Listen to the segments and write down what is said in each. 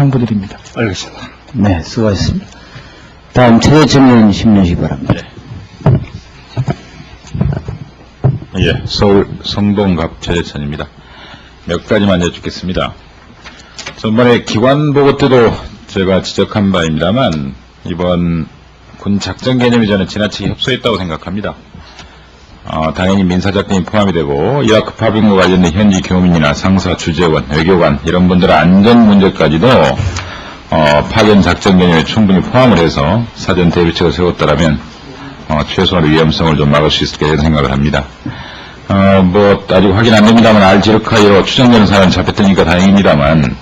당부드립니다. 알겠습니다. 네, 수고하셨습니다. 다음 최재천 의원 심려주시기 바랍니다. 예, 서울 성동갑 최재천입니다. 몇 가지만 여쭙겠습니다. 전번에 기관 보고 때도 제가 지적한 바입니다만 이번 군 작전 개념이 저는 지나치게 협소했다고 생각합니다. 당연히 민사작전이 포함이 되고 이라크 파병과 관련된 현지 교민이나 상사, 주재원, 외교관 이런 분들의 안전 문제까지도 파견 작전 개념에 충분히 포함을 해서 사전 대비책을 세웠다라면 최소한의 위험성을 좀 막을 수 있을 거라고 생각을 합니다. 아직 확인 안 됩니다만 알지르카이로 추정되는 사람이 잡혔다니까 다행입니다만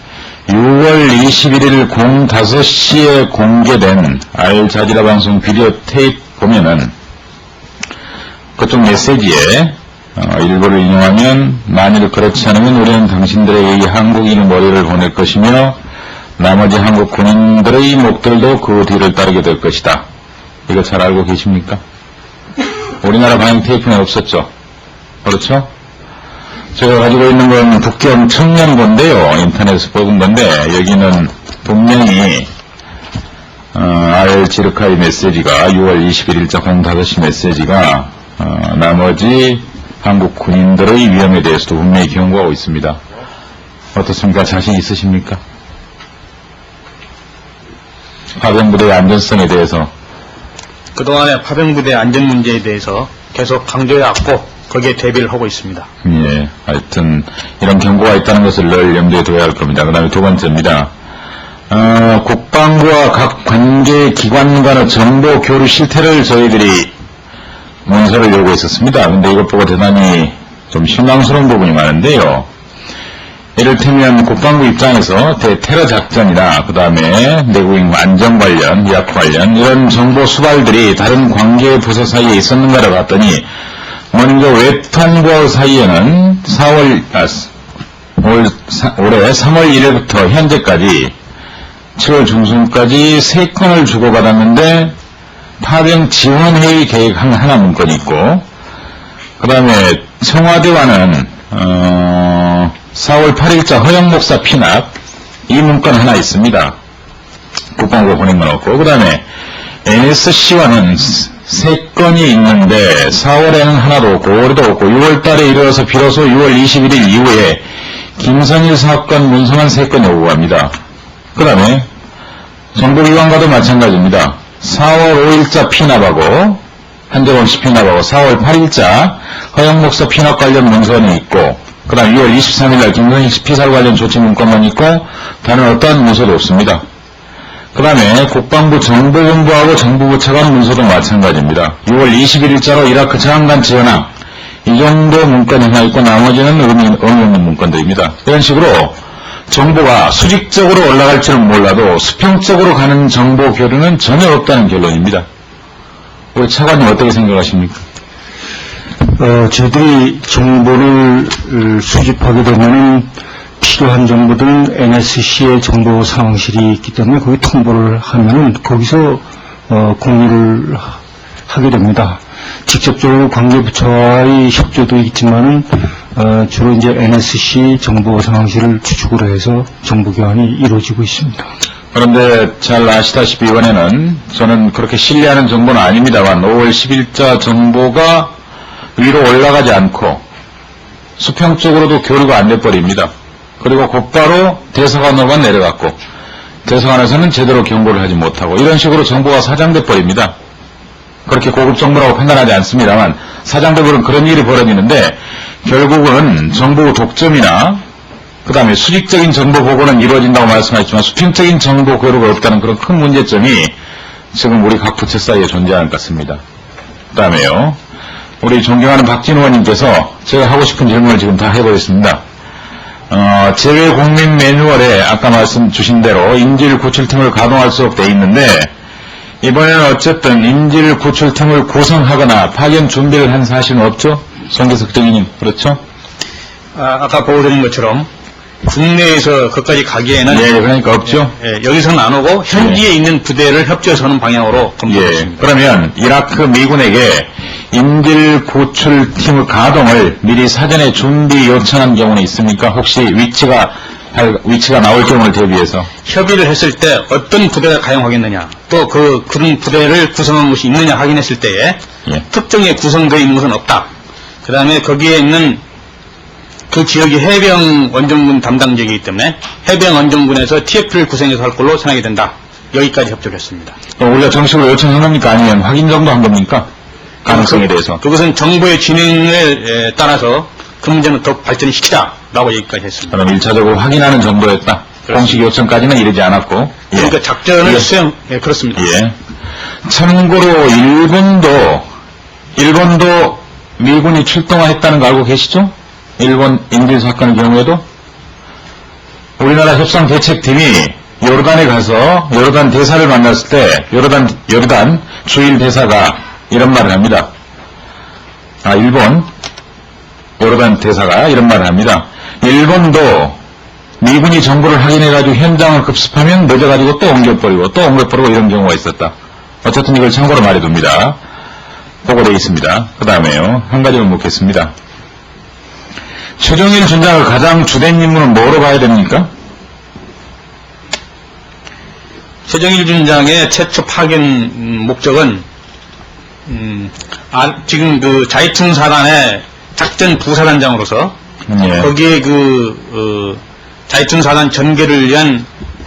6월 21일 05시에 공개된 알자지라 방송 비디오 테이프 보면은 그쪽 메시지에 일부를 인용하면 만일 그렇지 않으면 우리는 당신들에게 이 한국인의 머리를 보낼 것이며 나머지 한국 군인들의 목들도 그 뒤를 따르게 될 것이다. 이거 잘 알고 계십니까? 우리나라 방영 테이프는 없었죠. 그렇죠? 제가 가지고 있는 건 북경 청년본인데요. 인터넷에서 뽑은 건데 여기는 분명히 알지르카이 메시지가 6월 21일자 05시 메시지가 나머지 한국 군인들의 위험에 대해서도 분명히 경고하고 있습니다. 어떻습니까? 자신 있으십니까? 파병부대의 안전성에 대해서 그동안의 파병부대 안전 문제에 대해서 계속 강조해왔고 거기에 대비를 하고 있습니다. 예, 하여튼 이런 경고가 있다는 것을 늘 염두에 둬야 할 겁니다. 그 다음에 두 번째입니다. 국방부와 각 관계 기관 간의 정보 교류 실태를 저희들이 문서를 요구했었습니다. 근데 이것 보고 대단히 좀 실망스러운 부분이 많은데요. 이를테면 국방부 입장에서 대테러 작전이나 그 다음에 내국인 안전 관련, 이라크 관련 이런 정보 수발들이 다른 관계 부서 사이에 있었는가를 봤더니 먼저 외통부 사이에는 올해 3월 1일부터 현재까지 7월 중순까지 3건을 주고받았는데 파병 지원회의 계획 하나 문건이 있고 그 다음에 청와대와는 4월 8일자 허영 목사 피납 이 문건 하나 있습니다. 국방부가 보낸 건 없고 그 다음에 NSC와는 3건이 있는데 4월에는 하나도 없고 올해도 없고 6월달에 이르러서 비로소 6월 21일 이후에 김선일 사건 문서만 3건이 오고 갑니다. 그 다음에 정보기관과도 마찬가지입니다. 4월 5일자 피납하고 한정원 씨 피납하고 4월 8일자 허영 목사 피납 관련 문서는 있고 그 다음 6월 23일날 김선일 씨 피살 관련 조치 문건만 있고 다른 어떠한 문서도 없습니다. 그 다음에 국방부 정보본부하고 정부부 차관 문서도 마찬가지입니다. 6월 21일자로 이라크 장관 지원항 이 정도 문건이 하나 있고 나머지는 의미 없는 문건들입니다. 이런 식으로 정보가 수직적으로 올라갈지는 몰라도 수평적으로 가는 정보 교류는 전혀 없다는 결론입니다. 우리 차관님 어떻게 생각하십니까? 저희들이 정보를 수집하게 되면 필요한 정보들은 NSC의 정보 상황실이 있기 때문에 거기 통보를 하면은 거기서 공유를 하게 됩니다. 직접적으로 관계부처와의 협조도 있지만은 주로 이제 NSC 정보 상황실을 주축으로 해서 정보 교환이 이루어지고 있습니다. 그런데 잘 아시다시피 이번에는 저는 그렇게 신뢰하는 정보는 아닙니다만 5월 10일자 정보가 위로 올라가지 않고 수평적으로도 교류가 안 돼버립니다. 그리고 곧바로 대사관으로만 내려갔고 대사관에서는 제대로 경고를 하지 못하고 이런 식으로 정보가 사장돼 버립니다. 그렇게 고급 정보라고 판단하지 않습니다만 사장돼 버리면 그런 일이 벌어지는데 결국은 정보 독점이나 그 다음에 수직적인 정보 보고는 이루어진다고 말씀하셨지만 수평적인 정보 교류가 없다는 그런 큰 문제점이 지금 우리 각 부처 사이에 존재하는 것 같습니다. 그 다음에요. 우리 존경하는 박진 의원님께서 제가 하고 싶은 질문을 지금 다 해보겠습니다. 재외국민 매뉴얼에 아까 말씀 주신 대로 인질 구출팀을 가동할 수 없게 돼 있는데 이번에는 어쨌든 인질 구출팀을 구성하거나 파견 준비를 한 사실은 없죠? 송기석 대리님, 그렇죠? 아까 보고드린 것처럼 국내에서 거기까지 가기에는 예, 그러니까 없죠? 여기서는 안 오고 현지에 있는 부대를 협조해서는 방향으로 검토했습니다. 그러면 이라크 미군에게 인질 구출팀 가동을 미리 사전에 준비 요청한 경우는 있습니까? 혹시 위치가 할 위치가 나올 경우를 대비해서. 협의를 했을 때 어떤 부대가 가용하겠느냐, 또 그런 부대를 구성한 곳이 있느냐 확인했을 때에 예. 특정에 구성되어 있는 것은 없다. 그 다음에 거기에 있는 그 지역이 해병 원정군 담당지이기 때문에 해병 원정군에서 TF를 구성해서 할 걸로 생각이 된다. 여기까지 협조했습니다. 우리가 정식으로 요청한 겁니까? 아니면 확인 정도 한 겁니까? 가능성에 대해서. 그것은 정부의 진행에 따라서 그 문제는 더 발전시키자라고 얘기까지 했습니다. 그럼 1차적으로 확인하는 정도였다. 공식 요청까지는 이르지 않았고. 예. 그러니까 작전을 예. 수행, 예, 그렇습니다. 예. 참고로 일본도 미군이 출동했다는 거 알고 계시죠? 일본 인질 사건의 경우에도 우리나라 협상 대책팀이 요르단에 가서 요르단 대사를 만났을 때 요르단 주일 대사가 이런 말을 합니다. 요르단 대사가 이런 말을 합니다. 일본도 미군이 정보를 확인해가지고 현장을 급습하면 늦어가지고 또 옮겨버리고 이런 경우가 있었다. 어쨌든 이걸 참고로 말해둡니다. 보고되어 있습니다. 그 다음에요. 한 가지만 묻겠습니다. 최종일 준장을 가장 주된 임무는 뭐로 봐야 됩니까? 최정일 준장의 최초 파견 목적은 지금 그 자이툰 사단의 작전 부사단장으로서 예. 거기에 자이툰 사단 전개를 위한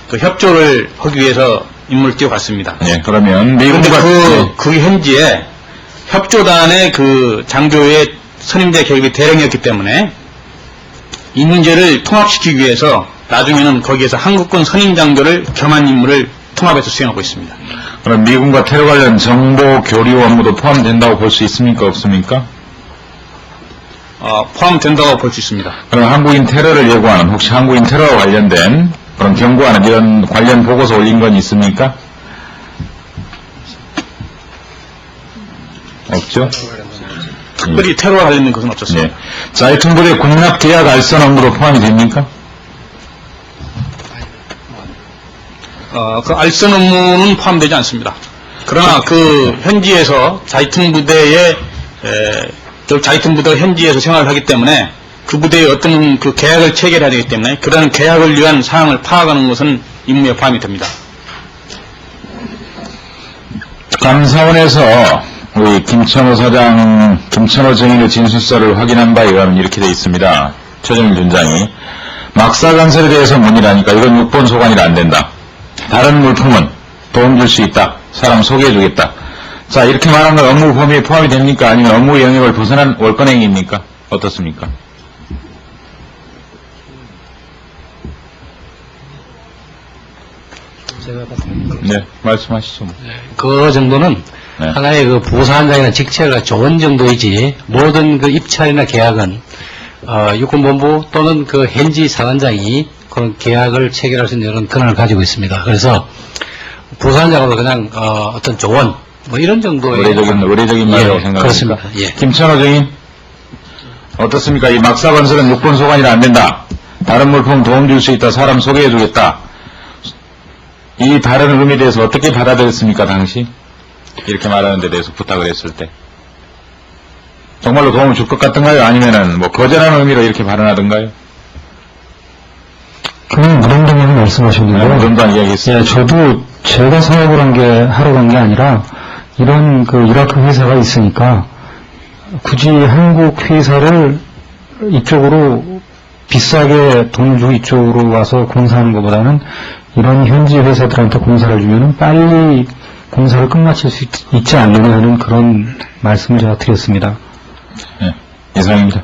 그 협조를 하기 위해서 임무를 띄워갔습니다. 예, 그러면 그런데 미군과 그 현지에 협조단의 그 장교의 선임대 계획이 대령이었기 때문에 이 문제를 통합시키기 위해서 나중에는 거기에서 한국군 선임 장교를 겸한 임무를 통합해서 수행하고 있습니다. 그럼 미군과 테러 관련 정보 교류 업무도 포함된다고 볼 수 있습니까? 없습니까? 포함된다고 볼 수 있습니다. 그럼 한국인 테러를 예고하는 혹시 한국인 테러와 관련된 그런 경고하는 이런 관련 보고서 올린 건 있습니까? 없죠? 특별히 테러와 관련된 것은 없었습니다. 네. 자이툰 부대 공납 계약 알선 업무도 포함이 됩니까? 그 알선 업무는 포함되지 않습니다. 그러나 그 현지에서 자이툰 부대가 현지에서 생활을 하기 때문에 그 부대의 어떤 그 계약을 체결해야 되기 때문에 그런 계약을 위한 사항을 파악하는 것은 임무에 포함이 됩니다. 감사원에서 우리 김천호 증인의 진술서를 확인한 바에 의하면 이렇게 되어 있습니다. 최정일 준장이 막사건설에 대해서 문의라니까 이건 6번 소관이라 안 된다. 다른 물품은 도움 줄 수 있다. 사람 소개해주겠다. 자, 이렇게 말한 건 업무 범위에 포함이 됩니까? 아니면 업무 영역을 벗어난 월권행위입니까? 어떻습니까? 네, 말씀하시죠. 그 정도는 네. 하나의 그 부사단장이나 직책가 좋은 정도이지 모든 그 입찰이나 계약은 육군본부 또는 그 현지 사단장이 그런 계약을 체결할 수 있는 이런 권한을 가지고 있습니다. 그래서 부사단장으로 그냥 어떤 조언 뭐 이런 정도의 의례적인 말이라고 예, 생각합니다. 그렇습니다. 예. 김천호 증인 어떻습니까? 이 막사건설은 6번 소관이라 안 된다. 다른 물품 도움 줄 수 있다. 사람 소개해주겠다. 이 다른 의미에 대해서 어떻게 받아들였습니까, 당시? 이렇게 말하는 데 대해서 부탁을 했을 때. 정말로 도움을 줄 것 같던가요? 아니면은 뭐 거절하는 의미로 이렇게 발언하던가요? 그냥 무덤덤하게 말씀하셨는데요. 무덤덤 이야기했어요. 예, 저도 제가 사업을 하러 간 게 아니라 이런 그 이라크 회사가 있으니까 굳이 한국 회사를 이쪽으로 비싸게 돈 주고 이쪽으로 와서 공사하는 것보다는 이런 현지 회사들한테 공사를 주면은 빨리 공사를 끝마칠 수 있지 않느냐 하는 그런 말씀을 제가 드렸습니다. 네, 이상입니다.